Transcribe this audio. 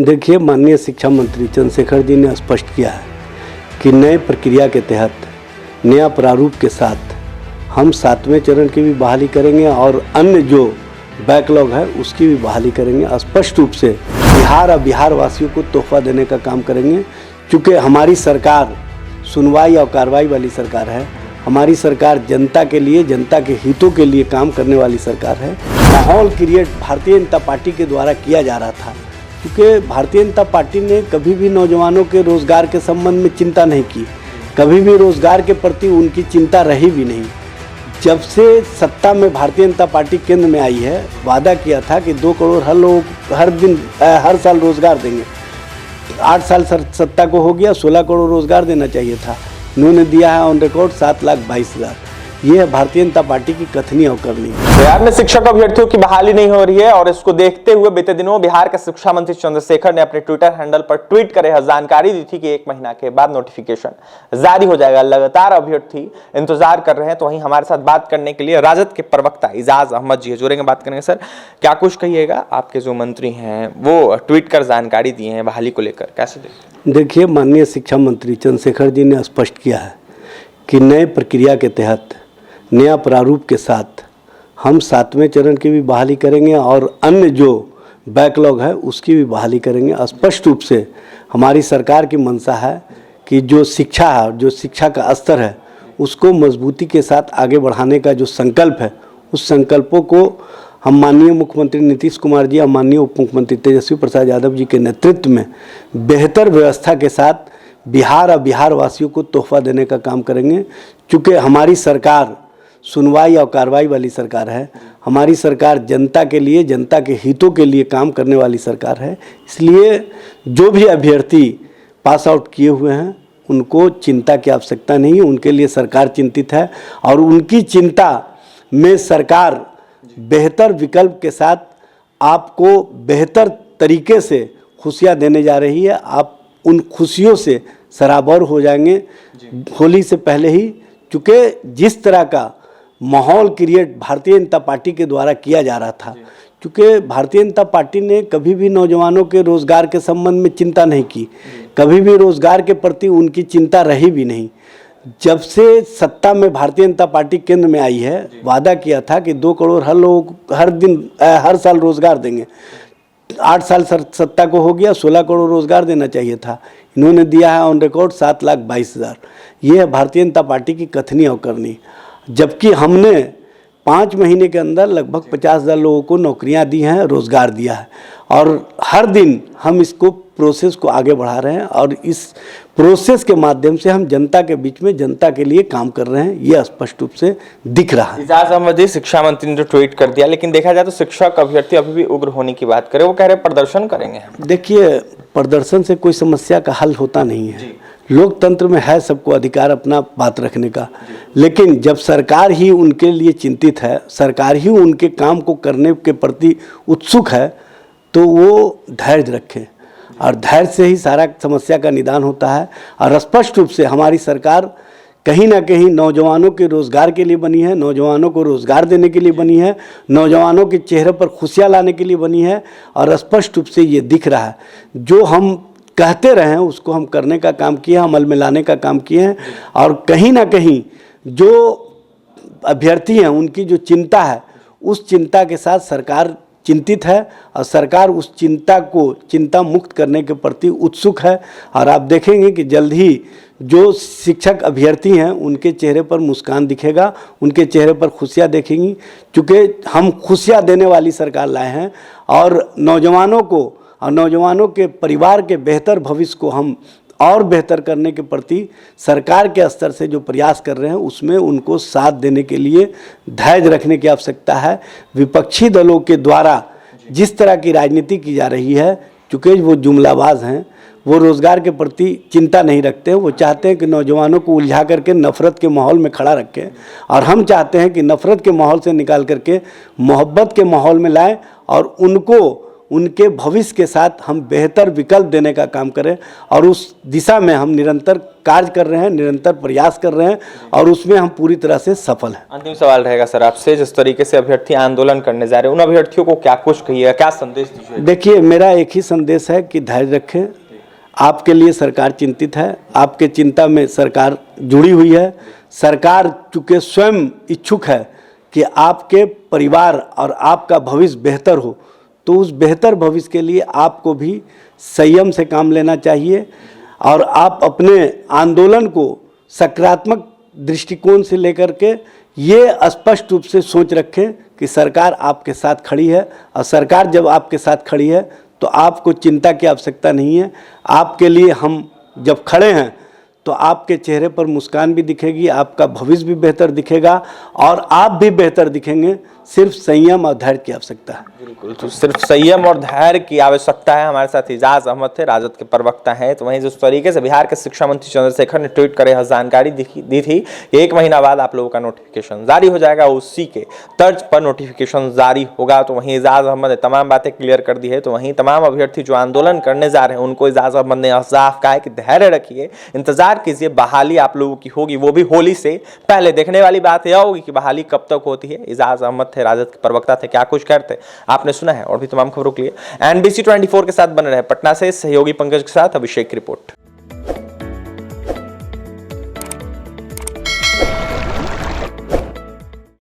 देखिए, माननीय शिक्षा मंत्री चंद्रशेखर जी ने स्पष्ट किया है कि नए प्रक्रिया के तहत नया प्रारूप के साथ हम 7वें चरण की भी बहाली करेंगे और अन्य जो बैकलॉग है उसकी भी बहाली करेंगे। स्पष्ट रूप से बिहार और बिहार वासियों को तोहफा देने का काम करेंगे, क्योंकि हमारी सरकार सुनवाई और कार्रवाई वाली सरकार है। हमारी सरकार जनता के लिए, जनता के हितों के लिए काम करने वाली सरकार है। माहौल क्रिएट भारतीय जनता पार्टी के द्वारा किया जा रहा था, क्योंकि भारतीय जनता पार्टी ने कभी भी नौजवानों के रोज़गार के संबंध में चिंता नहीं की, कभी भी रोज़गार के प्रति उनकी चिंता रही भी नहीं। जब से सत्ता में भारतीय जनता पार्टी केंद्र में आई है, वादा किया था कि 2 करोड़ हर साल रोज़गार देंगे। 8 साल सत्ता को हो गया, 16 करोड़ रोज़गार देना चाहिए था। इन्होंने दिया है ऑन रिकॉर्ड 7,22,000। ये है भारतीय जनता पार्टी की कथनी और करनी। बिहार में शिक्षक अभ्यर्थियों की बहाली नहीं हो रही है और इसको देखते हुए बीते दिनों बिहार के शिक्षा मंत्री चंद्रशेखर ने अपने ट्विटर हैंडल पर ट्वीट करे जानकारी दी थी कि 1 महीना के बाद नोटिफिकेशन जारी हो जाएगा। लगातार अभ्यर्थी इंतजार कर रहे हैं। तो वहीं हमारे साथ बात करने के लिए राजद के प्रवक्ता इजाज अहमद जी जुड़ेंगे, बात करेंगे। सर, क्या कुछ कहिएगा, आपके जो मंत्री हैं वो ट्वीट कर जानकारी दिए हैं बहाली को लेकर, कैसे देखिए, माननीय शिक्षा मंत्री चंद्रशेखर जी ने स्पष्ट किया है कि नए प्रक्रिया के तहत नया प्रारूप के साथ हम 7वें चरण की भी बहाली करेंगे और अन्य जो बैकलॉग है उसकी भी बहाली करेंगे। स्पष्ट रूप से हमारी सरकार की मंशा है कि जो शिक्षा है, जो शिक्षा का स्तर है, उसको मजबूती के साथ आगे बढ़ाने का जो संकल्प है, उस संकल्पों को हम माननीय मुख्यमंत्री नीतीश कुमार जी और माननीय उप मुख्यमंत्री तेजस्वी प्रसाद यादव जी के नेतृत्व में बेहतर व्यवस्था के साथ बिहार और बिहार वासियों को तोहफा देने का काम करेंगे। क्योंकि हमारी सरकार सुनवाई और कार्रवाई वाली सरकार है। हमारी सरकार जनता के लिए, जनता के हितों के लिए काम करने वाली सरकार है। इसलिए जो भी अभ्यर्थी पास आउट किए हुए हैं उनको चिंता की आवश्यकता नहीं, उनके लिए सरकार चिंतित है और उनकी चिंता में सरकार बेहतर विकल्प के साथ आपको बेहतर तरीके से खुशियाँ देने जा रही है। आप उन खुशियों से सराबोर हो जाएंगे होली से पहले ही, क्योंकि जिस तरह का माहौल क्रिएट भारतीय जनता पार्टी के द्वारा किया जा रहा था, क्योंकि भारतीय जनता पार्टी ने कभी भी नौजवानों के रोज़गार के संबंध में चिंता नहीं की, कभी भी रोज़गार के प्रति उनकी चिंता रही भी नहीं। जब से सत्ता में भारतीय जनता पार्टी केंद्र में आई है, वादा किया था कि 2 करोड़ हर साल रोज़गार देंगे। 8 साल सत्ता को हो गया, 16 करोड़ रोज़गार देना चाहिए था। इन्होंने दिया है ऑन रिकॉर्ड 7,22,000। ये है भारतीय जनता पार्टी की कथनी और करनी। जबकि हमने 5 महीने के अंदर लगभग 50,000 लोगों को नौकरियां दी हैं, रोज़गार दिया है और हर दिन हम इसको प्रोसेस को आगे बढ़ा रहे हैं और इस प्रोसेस के माध्यम से हम जनता के बीच में, जनता के लिए काम कर रहे हैं। ये स्पष्ट रूप से दिख रहा है। इजाज अहमद जी, शिक्षा मंत्री ने जो ट्वीट कर दिया, लेकिन देखा जाए तो शिक्षक अभ्यर्थी अभी भी उग्र होने की बात करें, वो कह रहे प्रदर्शन करेंगे। देखिए, प्रदर्शन से कोई समस्या का हल होता नहीं है। लोकतंत्र में है सबको अधिकार अपना बात रखने का, लेकिन जब सरकार ही उनके लिए चिंतित है, सरकार ही उनके काम को करने के प्रति उत्सुक है, तो वो धैर्य रखें और धैर्य से ही सारा समस्या का निदान होता है। और स्पष्ट रूप से हमारी सरकार कहीं ना कहीं नौजवानों के रोज़गार के लिए बनी है, नौजवानों को रोज़गार देने के लिए बनी है, नौजवानों के चेहरे पर खुशियाँ लाने के लिए बनी है। और स्पष्ट रूप से ये दिख रहा है, जो हम कहते रहे हैं उसको हम करने का काम किए हैं, अमल में लाने का काम किए हैं। और कहीं ना कहीं जो अभ्यर्थी हैं उनकी जो चिंता है, उस चिंता के साथ सरकार चिंतित है और सरकार उस चिंता को चिंता मुक्त करने के प्रति उत्सुक है। और आप देखेंगे कि जल्द ही जो शिक्षक अभ्यर्थी हैं उनके चेहरे पर मुस्कान दिखेगा, उनके चेहरे पर खुशियाँ देखेंगी, क्योंकि हम खुशियाँ देने वाली सरकार लाए हैं और नौजवानों को और नौजवानों के परिवार के बेहतर भविष्य को हम और बेहतर करने के प्रति सरकार के स्तर से जो प्रयास कर रहे हैं उसमें उनको साथ देने के लिए धैर्य रखने की आवश्यकता है। विपक्षी दलों के द्वारा जिस तरह की राजनीति की जा रही है, चूँकि वो जुमलाबाज हैं, वो रोज़गार के प्रति चिंता नहीं रखते हैं। वो चाहते हैं कि नौजवानों को उलझा करके नफ़रत के माहौल में खड़ा रखें, और हम चाहते हैं कि नफ़रत के माहौल से निकाल करके मोहब्बत के माहौल में लाएं और उनको उनके भविष्य के साथ हम बेहतर विकल्प देने का काम करें, और उस दिशा में हम निरंतर कार्य कर रहे हैं, निरंतर प्रयास कर रहे हैं, और उसमें हम पूरी तरह से सफल हैं। अंतिम सवाल रहेगा सर आपसे, जिस तरीके से अभ्यर्थी आंदोलन करने जा रहे हैं, उन अभ्यर्थियों को क्या कुछ कहिएगा, क्या संदेश दीजिएगा? देखिए, मेरा एक ही संदेश है कि धैर्य रखें। आपके लिए सरकार चिंतित है, आपके चिंता में सरकार जुड़ी हुई है। सरकार चूँकि स्वयं इच्छुक है कि आपके परिवार और आपका भविष्य बेहतर हो, तो उस बेहतर भविष्य के लिए आपको भी संयम से काम लेना चाहिए, और आप अपने आंदोलन को सकारात्मक दृष्टिकोण से लेकर के ये स्पष्ट रूप से सोच रखें कि सरकार आपके साथ खड़ी है, और सरकार जब आपके साथ खड़ी है तो आपको चिंता की आवश्यकता नहीं है। आपके लिए हम जब खड़े हैं तो आपके चेहरे पर मुस्कान भी दिखेगी, आपका भविष्य भी बेहतर दिखेगा, और आप भी बेहतर दिखेंगे। सिर्फ संयम और धैर्य की आवश्यकता है। बिल्कुल, तो सिर्फ संयम और धैर्य की आवश्यकता है। हमारे साथ इजाज अहमद थे, राजद के प्रवक्ता हैं। तो वहीं जिस तरीके से बिहार के शिक्षा मंत्री चंद्रशेखर ने ट्वीट करे जानकारी दी थी, 1 महीना बाद आप लोगों का नोटिफिकेशन जारी हो जाएगा, उसी के तर्ज पर नोटिफिकेशन जारी होगा। तो वहीं इजाज अहमद ने तमाम बातें क्लियर कर दी है। तो वहीं तमाम अभ्यर्थी जो आंदोलन करने जा रहे हैं, उनको इजाज अहमद ने साफ कहा है कि धैर्य रखिए, इंतजार कीजिए, बहाली आप लोगों की होगी, वो भी होली से पहले। देखने वाली बात यह होगी कि बहाली कब तक होती है। इजाज अहमद थे, राजद के प्रवक्ता थे, क्या कुछ कहते आपने सुना है। और भी तमाम खबरों के लिए NBC 24 के साथ बने रहे। पटना से सहयोगी पंकज के साथ अभिषेक की रिपोर्ट।